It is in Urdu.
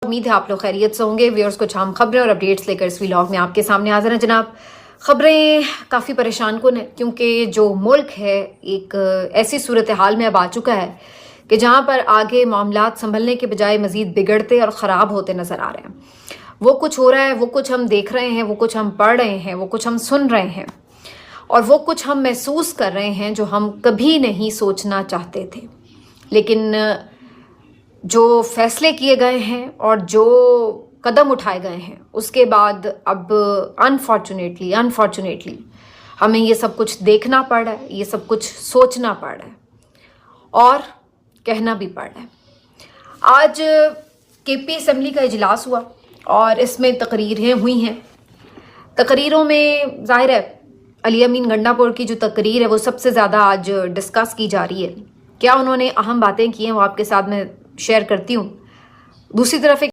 امید ہے آپ لوگ خیریت سے ہوں گے. ویورز کچھ اہم خبریں اور اپڈیٹس لے کر اس ولاگ میں آپ کے سامنے حاضر ہیں جناب. خبریں کافی پریشان کن ہیں کیونکہ جو ملک ہے ایک ایسی صورتحال میں اب آ چکا ہے کہ جہاں پر آگے معاملات سنبھلنے کے بجائے مزید بگڑتے اور خراب ہوتے نظر آ رہے ہیں. وہ کچھ ہو رہا ہے، وہ کچھ ہم دیکھ رہے ہیں، وہ کچھ ہم پڑھ رہے ہیں، وہ کچھ ہم سن رہے ہیں اور وہ کچھ ہم محسوس کر رہے ہیں جو ہم کبھی نہیں سوچنا چاہتے تھے. لیکن جو فیصلے کیے گئے ہیں اور جو قدم اٹھائے گئے ہیں اس کے بعد اب انفارچونیٹلی ہمیں یہ سب کچھ دیکھنا پڑ رہا ہے، یہ سب کچھ سوچنا پڑ رہا ہے اور کہنا بھی پڑ رہا ہے. آج کے پی اسمبلی کا اجلاس ہوا اور اس میں تقریریں ہوئی ہیں. تقریروں میں ظاہر ہے علی امین گنڈا پور کی جو تقریر ہے وہ سب سے زیادہ آج ڈسکس کی جا رہی ہے. کیا انہوں نے اہم باتیں کی ہیں وہ آپ کے ساتھ میں شیئر کرتی ہوں. دوسری طرف ایک